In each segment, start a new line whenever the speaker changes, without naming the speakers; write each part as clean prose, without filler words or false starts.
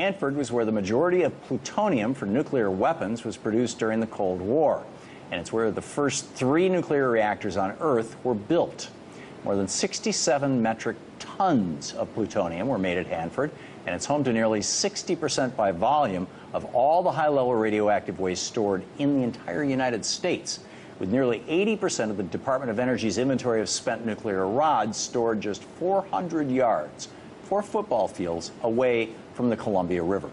Hanford was where the majority of plutonium for nuclear weapons was produced during the Cold War, and it's where the first 3 nuclear reactors on Earth were built. More than 67 metric tons of plutonium were made at Hanford, and it's home to nearly 60% by volume of all the high-level radioactive waste stored in the entire United States, with nearly 80% of the Department of Energy's inventory of spent nuclear rods stored just 400 yards, 4 football fields away from the Columbia River,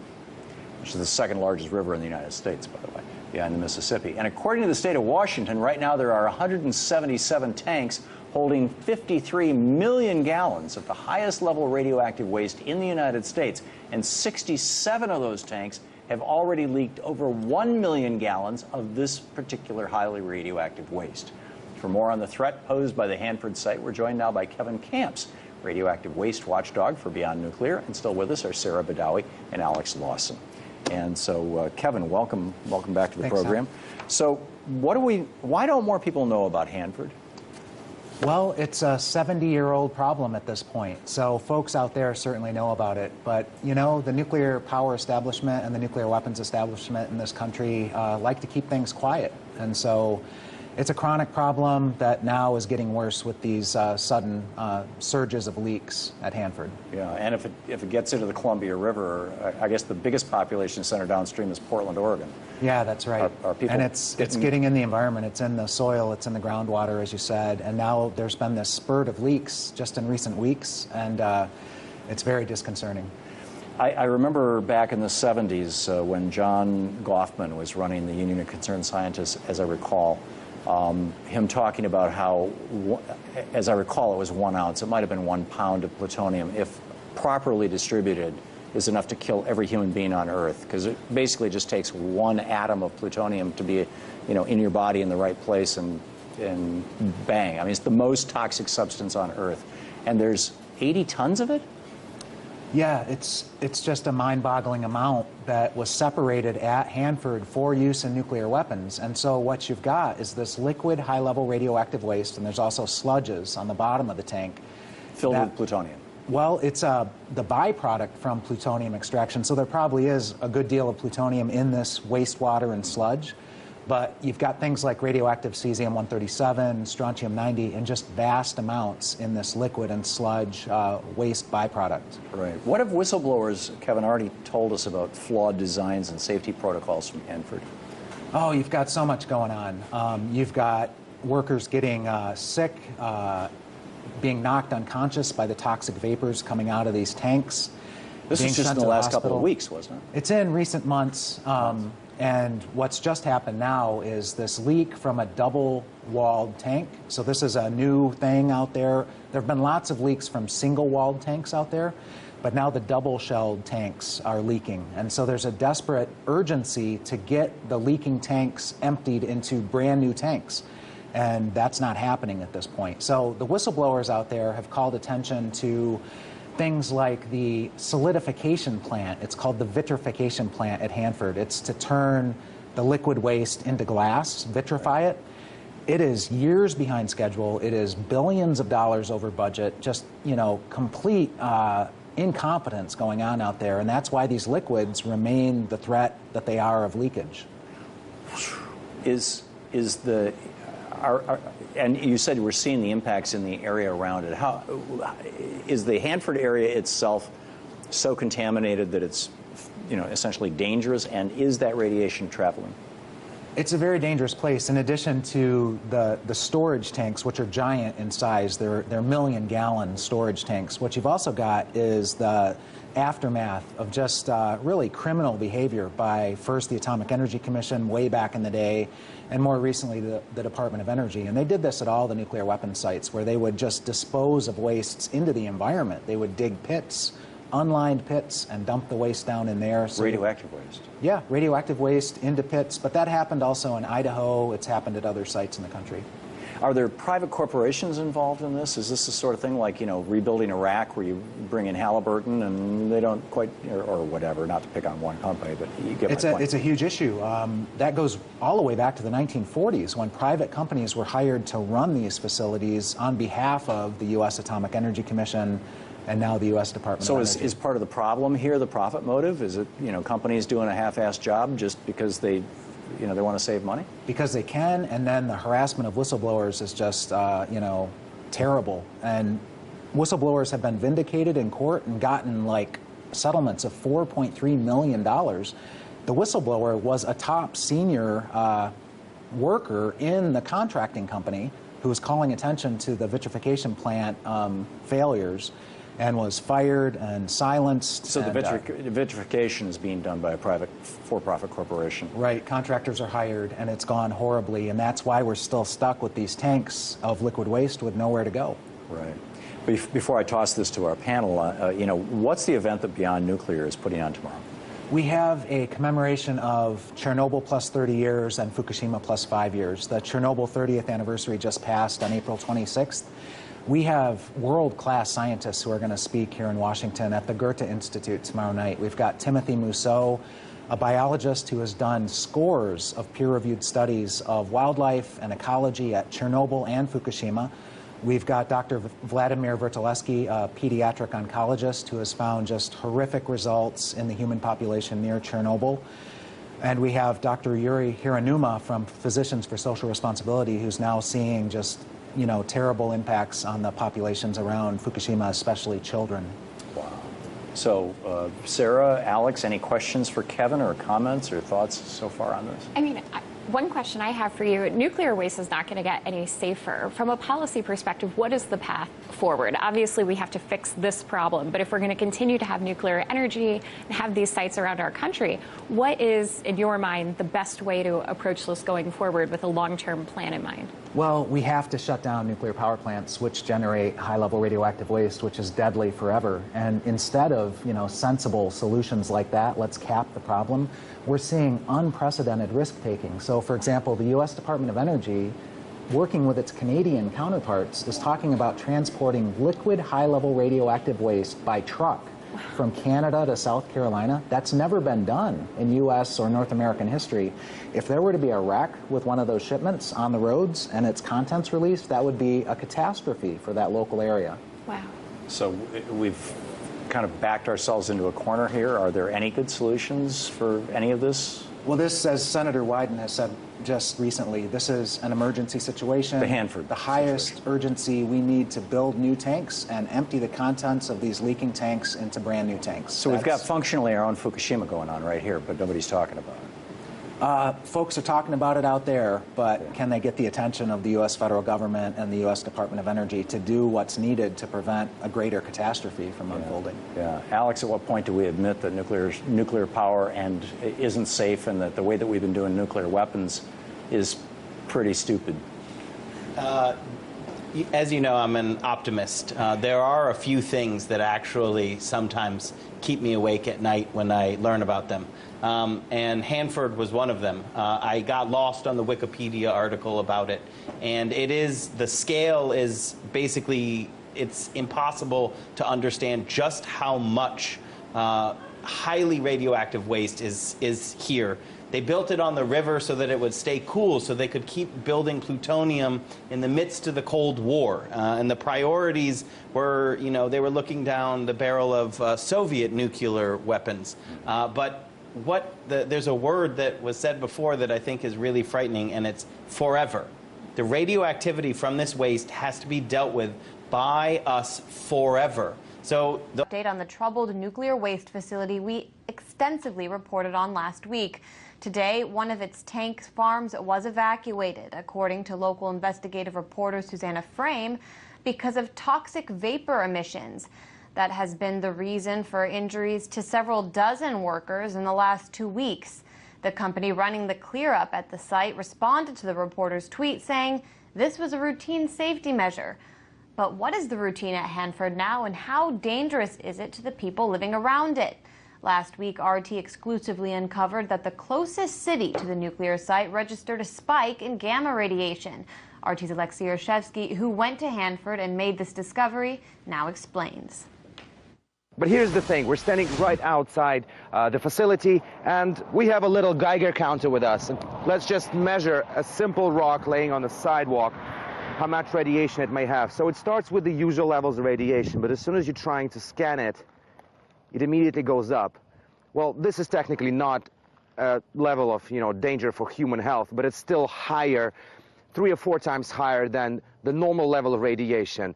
which is the second largest river in the United States, by the way, behind the Mississippi. And according to the state of Washington, right now there are 177 tanks holding 53 million gallons of the highest level radioactive waste in the United States, and 67 of those tanks have already leaked over 1 million gallons of this particular highly radioactive waste. For more on the threat posed by the Hanford site, we're joined now by Kevin Camps, radioactive waste watchdog for Beyond Nuclear, and still with us are Sarah Badawi and Alex Lawson. And so, Kevin, welcome back to the program. So, why don't more people know about Hanford?
Well, it's a 70-year-old problem at this point, so folks out there certainly know about it. But, you know, the nuclear power establishment and the nuclear weapons establishment in this country like to keep things quiet. And so it's a chronic problem that now is getting worse with these sudden surges of leaks at Hanford.
Yeah, and if it gets into the Columbia River, I guess the biggest population center downstream is Portland, Oregon.
Yeah, that's right.
Are people
and it's getting in the environment. It's in the soil. It's in the groundwater, as you said. And now there's been this spurt of leaks just in recent weeks, and it's very disconcerting.
I remember back in the 70s when John Goffman was running the Union of Concerned Scientists, as I recall, him talking about how, as I recall, it was 1 ounce. It might have been 1 pound of plutonium, if properly distributed, is enough to kill every human being on Earth, because it basically just takes 1 atom of plutonium to be, you know, in your body in the right place, and bang. I mean, it's the most toxic substance on Earth, and there's 80 tons of it.
Yeah, it's just a mind-boggling amount that was separated at Hanford for use in nuclear weapons. And so what you've got is this liquid high-level radioactive waste, and there's also sludges on the bottom of the tank.
Filled with plutonium.
Well, it's the byproduct from plutonium extraction, so there probably is a good deal of plutonium in this wastewater and sludge. But you've got things like radioactive cesium-137, strontium-90, and just vast amounts in this liquid and sludge waste byproduct.
Right. What have whistleblowers, Kevin, already told us about flawed designs and safety protocols from Hanford?
Oh, you've got so much going on. You've got workers getting sick, being knocked unconscious by the toxic vapors coming out of these tanks.
This was just in the last couple of weeks, wasn't it?
It's in recent months. And what's just happened now is this leak from a double-walled tank. So this is a new thing out there. There have been lots of leaks from single-walled tanks out there, but now the double-shelled tanks are leaking. And so there's a desperate urgency to get the leaking tanks emptied into brand-new tanks. And that's not happening at this point. So the whistleblowers out there have called attention to things like the solidification plant. It's called the vitrification plant at Hanford. It's to turn the liquid waste into glass, vitrify it. It is years behind schedule. It is billions of dollars over budget, just, you know, complete incompetence going on out there. And that's why these liquids remain the threat that they are of leakage.
And you said you were seeing the impacts in the area around it. How is the Hanford area itself so contaminated that it's, you know, essentially dangerous? And is that radiation traveling?
It's a very dangerous place. In addition to the storage tanks, which are giant in size, they're million-gallon storage tanks. What you've also got is the aftermath of just really criminal behavior by first the Atomic Energy Commission way back in the day, and more recently the Department of Energy. And they did this at all the nuclear weapons sites, where they would just dispose of wastes into the environment. They would dig pits, unlined pits, and dump the waste down in there. So
radioactive waste?
Yeah, radioactive waste into pits. But that happened also in Idaho. It's happened at other sites in the country.
Are there private corporations involved in this? Is this the sort of thing like, you know, rebuilding Iraq, where you bring in Halliburton and they don't quite, or whatever, not to pick on one company, but you get my point.
It's a huge issue. That goes all the way back to the 1940s, when private companies were hired to run these facilities on behalf of the U.S. Atomic Energy Commission and now the U.S. Department of Energy.
So is part of the problem here the profit motive? Is it, companies doing a half-assed job just because they want to save money? Because
they can, and then the harassment of whistleblowers is just, terrible. And whistleblowers have been vindicated in court and gotten, settlements of $4.3 million. The whistleblower was a top senior worker in the contracting company who was calling attention to the vitrification plant failures and was fired and silenced.
So the vitrification is being done by a private for-profit corporation.
Right. Contractors are hired, and it's gone horribly, and that's why we're still stuck with these tanks of liquid waste with nowhere to go.
Right. Before I toss this to our panel, what's the event that Beyond Nuclear is putting on tomorrow?
We have a commemoration of Chernobyl plus 30 years and Fukushima plus 5 years. The Chernobyl 30th anniversary just passed on April 26th. We have world-class scientists who are going to speak here in Washington at the Goethe Institute tomorrow night. We've got Timothy Mousseau, a biologist who has done scores of peer-reviewed studies of wildlife and ecology at Chernobyl and Fukushima. We've got Dr. Vladimir Vertelesky, a pediatric oncologist who has found just horrific results in the human population near Chernobyl. And we have Dr. Yuri Hiranuma from Physicians for Social Responsibility, who's now seeing just, terrible impacts on the populations around Fukushima, especially children.
Wow. So, Sarah, Alex, any questions for Kevin or comments or thoughts so far on this?
I mean, one question I have for you, nuclear waste is not going to get any safer. From a policy perspective, what is the path forward? Obviously, we have to fix this problem, but if we're going to continue to have nuclear energy and have these sites around our country, what is, in your mind, the best way to approach this going forward with a long-term plan in mind?
Well, we have to shut down nuclear power plants, which generate high-level radioactive waste, which is deadly forever. And instead of, sensible solutions like that, let's cap the problem, we're seeing unprecedented risk-taking. So, for example, the U.S. Department of Energy, working with its Canadian counterparts, is talking about transporting liquid high-level radioactive waste by truck from Canada to South Carolina. That's never been done in U.S. or North American history. If there were to be a wreck with one of those shipments on the roads and its contents released, that would be a catastrophe for that local area.
Wow.
So we've kind of backed ourselves into a corner here. Are there any good solutions for any of this?
Well, this, as Senator Wyden has said just recently, this is an emergency situation.
The Hanford
The highest
situation.
urgency, we need to build new tanks and empty the contents of these leaking tanks into brand new tanks.
So we've got functionally our own Fukushima going on right here, but nobody's talking about it.
Folks are talking about it out there, but can they get the attention of the U.S. federal government and the U.S. Department of Energy to do what's needed to prevent a greater catastrophe from unfolding?
Yeah. Alex, at what point do we admit that nuclear power isn't safe and that the way that we've been doing nuclear weapons is pretty stupid?
As you know, I'm an optimist. There are a few things that actually sometimes keep me awake at night when I learn about them. And Hanford was one of them. I got lost on the Wikipedia article about it. And the scale is basically, it's impossible to understand just how much highly radioactive waste is here. They built it on the river so that it would stay cool, so they could keep building plutonium in the midst of the Cold War. And the priorities were, they were looking down the barrel of Soviet nuclear weapons. But there's a word that was said before that I think is really frightening, and it's forever. The radioactivity from this waste has to be dealt with by us forever. So the
update on the troubled nuclear waste facility we extensively reported on last week. Today, one of its tank farms was evacuated, according to local investigative reporter Susanna Frame, because of toxic vapor emissions. That has been the reason for injuries to several dozen workers in the last 2 weeks. The company running the clear-up at the site responded to the reporter's tweet saying this was a routine safety measure. But what is the routine at Hanford now, and how dangerous is it to the people living around it? Last week, RT exclusively uncovered that the closest city to the nuclear site registered a spike in gamma radiation. RT's Alexei Yershevsky, who went to Hanford and made this discovery, now explains.
But here's the thing, we're standing right outside the facility, and we have a little Geiger counter with us. And let's just measure a simple rock laying on the sidewalk. how much radiation it may have. So it starts with the usual levels of radiation, but as soon as you're trying to scan it, it immediately goes up. Well, this is technically not a level of, danger for human health, but it's still higher, 3 or 4 times higher than the normal level of radiation.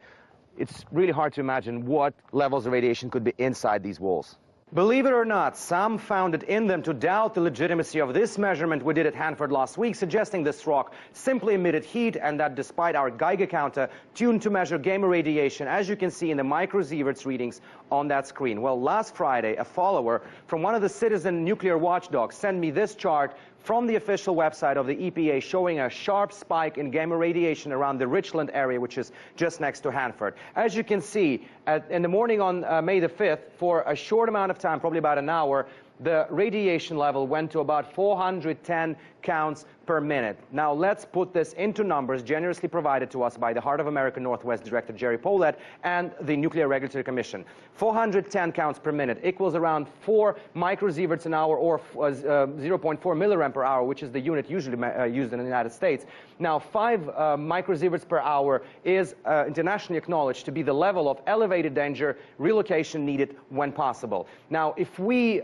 It's really hard to imagine what levels of radiation could be inside these walls. Believe it or not, some found it in them to doubt the legitimacy of this measurement we did at Hanford last week, suggesting this rock simply emitted heat and that despite our Geiger counter tuned to measure gamma radiation, as you can see in the microsieverts readings on that screen. Well, last Friday, a follower from one of the citizen nuclear watchdogs sent me this chart from the official website of the EPA showing a sharp spike in gamma radiation around the Richland area, which is just next to Hanford. As you can see, in the morning on May the 5th, for a short amount of time, probably about an hour, the radiation level went to about 410 counts per minute. Now let's put this into numbers generously provided to us by the Heart of America Northwest Director Jerry Polet and the Nuclear Regulatory Commission. 410 counts per minute equals around 4 microsieverts an hour, or 0.4 millirem per hour, which is the unit usually used in the United States. Now 5 microsieverts per hour is internationally acknowledged to be the level of elevated danger, relocation needed when possible. Now if we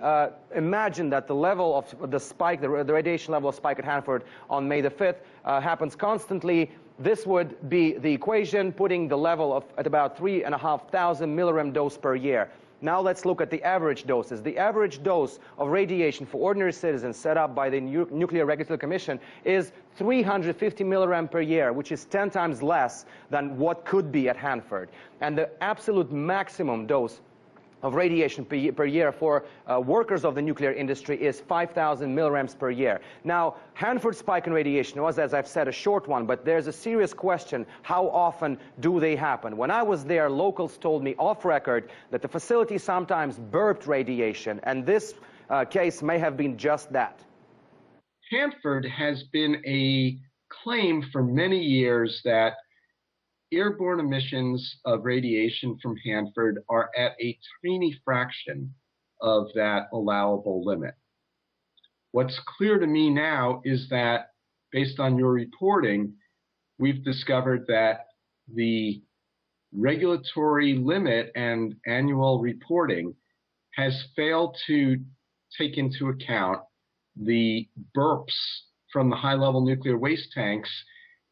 imagine that the level of the spike, the radiation level of spike at Hanford on May the 5th happens constantly, this would be the equation, putting the level at about 3,500 millirem dose per year. Now let's look at the average doses. The average dose of radiation for ordinary citizens set up by the Nuclear Regulatory Commission is 350 millirem per year, which is 10 times less than what could be at Hanford. And the absolute maximum dose of radiation per year for workers of the nuclear industry is 5,000 millirems per year. Now, Hanford's spike in radiation was, as I've said, a short one, but there's a serious question: how often do they happen? When I was there, locals told me off record that the facility sometimes burped radiation, and this case may have been just that.
Hanford has been a claim for many years that airborne emissions of radiation from Hanford are at a tiny fraction of that allowable limit. What's clear to me now is that, based on your reporting, we've discovered that the regulatory limit and annual reporting has failed to take into account the burps from the high-level nuclear waste tanks,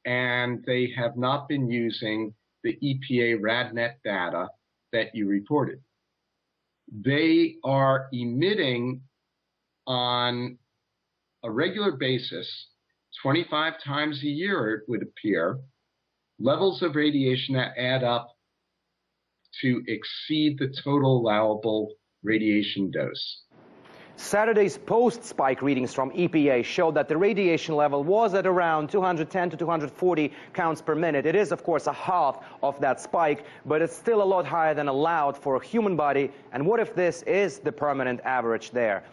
and they have not been using the EPA RadNet data that you reported. They are emitting on a regular basis, 25 times a year, it would appear, levels of radiation that add up to exceed the total allowable radiation dose.
Saturday's post-spike readings from EPA showed that the radiation level was at around 210 to 240 counts per minute. It is, of course, a half of that spike, but it's still a lot higher than allowed for a human body. And what if this is the permanent average there?